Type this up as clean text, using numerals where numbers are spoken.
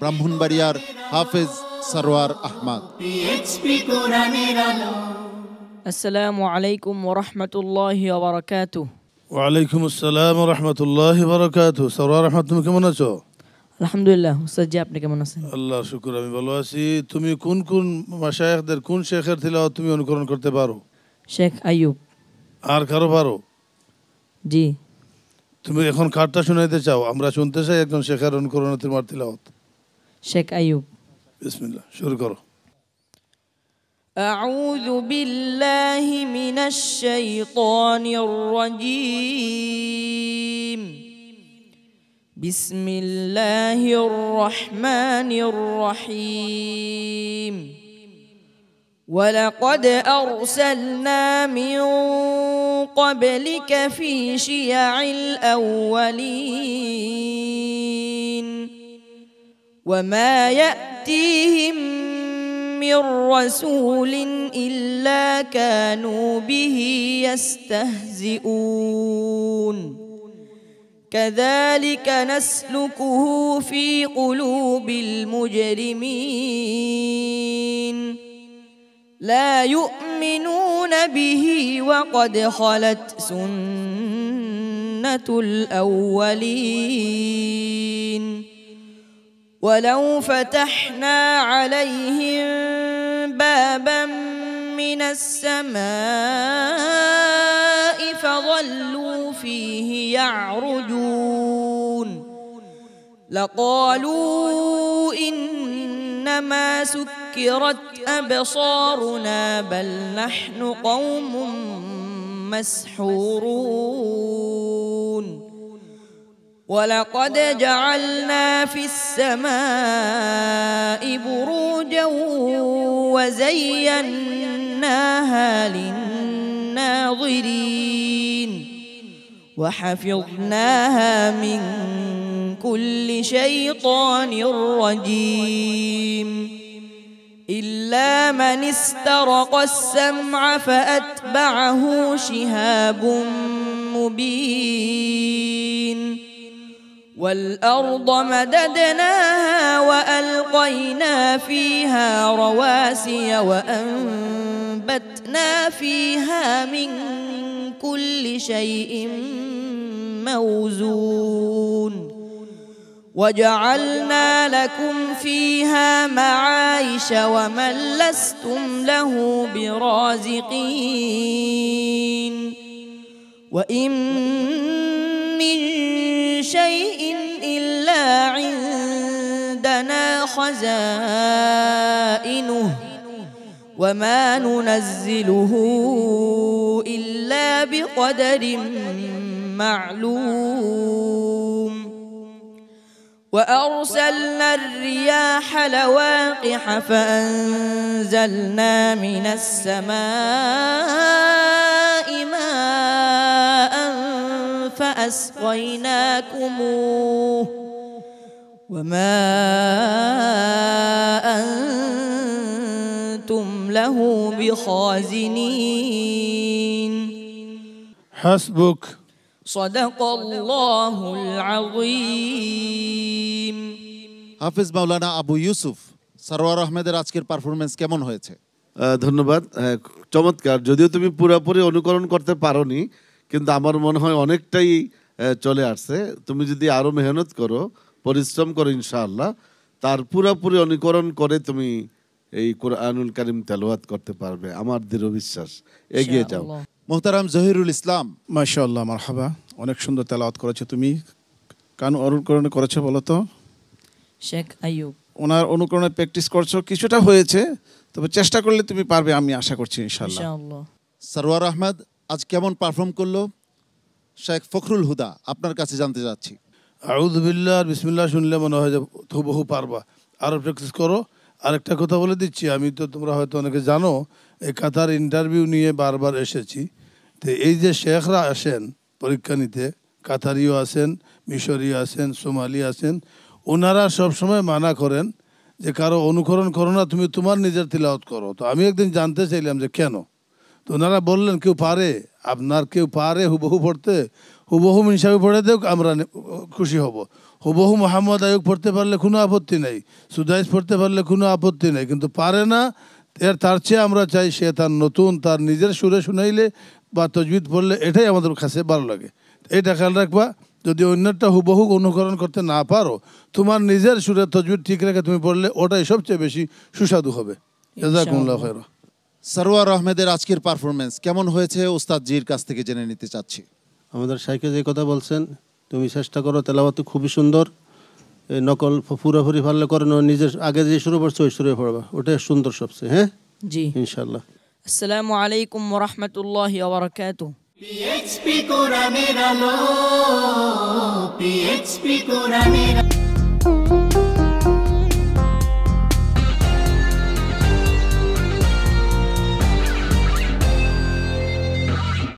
ব্রাহ্মণবাড়িয়ার হাফেজ সরওয়ার আহমদ। আসসালামু আলাইকুম ওয়া রাহমাতুল্লাহি ওয়া বারাকাতুহু। ওয়ালাইকুম আসসালাম ওয়া রাহমাতুল্লাহি ওয়া বারাকাতুহু। সরওয়ার আহমদ, তুমি কেমন আছো? আলহামদুলিল্লাহ। উস্তাদ জি, আপনি কেমন আছেন? আল্লাহ শুকর, আমি ভালো আছি। তুমি কোন কোন মাশায়েখদের, কোন শেখের তিলাওয়াত তুমি অনুকরণ করতে পারো? শেখ আইয়ুব। আর কারো পারো? জি। তুমি এখন কারটা শুনাইতে চাও? আমরা শুনতে চাই একজন শেখের অনুকরণে তোমার তিলাওয়াত। শেখ আইয়ুব। বিসমিল্লাহ, শুরু করো। আউযু বিল্লাহি মিনাশ শাইতানির রাজীম। বিসমিল্লাহির রহমানির রহিম। ولقد أرسلنا من قبلك في شيع الأولين وما يأتيهم من رسول إلا كانوا به يستهزئون كذلك نسلكه في قلوب المجرمين لا يؤمنون به وقد خلت سنة الأولين ولو فتحنا عليهم بابا من السماء فظلوا فيه يعرجون لقالوا إنما سكرت أبصارنا بل نحن قوم مسحورون ولقد جعلنا في السماء بروجا وزيناها للناظرين وحفظناها من كل شيطان رجيم إلا من استرق السمع فأتبعه شهاب مبين والأرض مددناها وألقينا فيها رواسي وأنبتنا فيها من كل شيء موزون وجعلنا لكم فيها معايش ومن لستم له برازقين وإن من شيء إلا عندنا خزائنه وما ننزله إلا بقدر معلوم وأرسلنا الرياح لواقح فأنزلنا من السماء ماء فأسقيناكموه وما أنتم له بخازنين حسبك صدق الله العظيم। হাফেজ মাওলানা আবু ইউসুফ, সরওয়ার আহমেদের আজকের পারফরমেন্স কেমন হয়েছে? ধন্যবাদ, চমৎকার। যদিও তুমি পুরোপুরি অনুকরণ করতে পারোনি, কিন্তু আমার মনে হয় অনেকটাই চলে আসছে। তুমি যদি আরো মেহনত করো, পরিশ্রম করো, ইনশাআল্লাহ তার পুরোপুরি অনুকরণ করে তুমি এই কোরআনুল কারীম তেলাওয়াত করতে পারবে, আমার দৃঢ় বিশ্বাস। এগিয়ে যাও। মোহতারাম জহিরুল ইসলাম। মাশাআল্লাহ, মারহাবা, অনেক সুন্দর তেলাওয়াত করেছো তুমি। কান অনুকরণ করেছো বলো তো? শেখ আইয়ুব। ওনার অনুকরণে প্র্যাকটিস করছো, কিছুটা হয়েছে, তবে চেষ্টা করলে তুমি পারবে, আমি আশা করছি ইনশাআল্লাহ। সরওয়ার আহমদ আজ কেমন পারফর্ম করলো? শেখ ফখরুল হুদা, আপনার কাছে জানতে যাচ্ছি। আউযু বিল্লাহ, বিসমিল্লাহ শুনলে মনে হয় যে হুবহু পারবা, আরো প্র্যাকটিস করো। আরেকটা কথা বলে দিচ্ছি, আমি তো, তোমরা হয়তো অনেকে জানো, এই কাতার ইন্টারভিউ নিয়ে বারবার এসেছি। তো এই যে শেখরা আসেন পরীক্ষা নিতে, কাতারিও আছেন, মিশরীয় আছেন, সোমালি আছেন, ওনারা সবসময় মানা করেন যে কারো অনুকরণ করো না, তুমি তোমার নিজের তিলাওয়াত করো। তো আমি একদিন জানতে চাইলাম যে কেন। তো ওনারা বললেন কেউ পারে, আপনার কেউ পারে হুবহু পড়তে? হুবহু মিনসাবি পড়ে দেও, আমরা খুশি হব। হুবহু মোহাম্মদ আয়ুব পড়তে পারলে কোনো আপত্তি নেই, সুদাইস পড়তে পারলে কোনো আপত্তি নেই, কিন্তু পারে না। তার চেয়ে আমরা চাই সে তার নতুন তার নিজের সুরে শুনাইলে বা তজবিদ পড়লে, এটাই আমাদের কাছে ভালো লাগে। এইটা খেয়াল রাখবা, যদি অন্যটা হুবহু অনুকরণ করতে না পারো, তোমার নিজের সুরের তজবিদ ঠিক রেখে তুমি পড়লে ওটাই সবচেয়ে বেশি সুস্বাদু হবে। জাযাকুমুল্লাহু খায়রা। সরওয়ার আহমেদের আজকের পারফরমেন্স কেমন হয়েছে ওস্তাদ জির কাছ থেকে জেনে নিতে চাচ্ছি। আমাদের শাইখে যে কথা বলছেন, তুমি চেষ্টা করো, তেলাওয়াত খুবই সুন্দর। এই নকল পুরোপুরি পারলে করে না, নিজের আগে যে শুরু করছো ওই শুরু পড়বা, ওটাই সুন্দর সবচেয়ে। হ্যাঁ জি। ইনশাল্লাহ। আসসালামু আলাইকুম ওয়া রাহমাতুল্লাহি ওয়া বারাকাতুহু। পিএইচপি কোরআনের আলো, পিএইচপি কোরআনের আলো।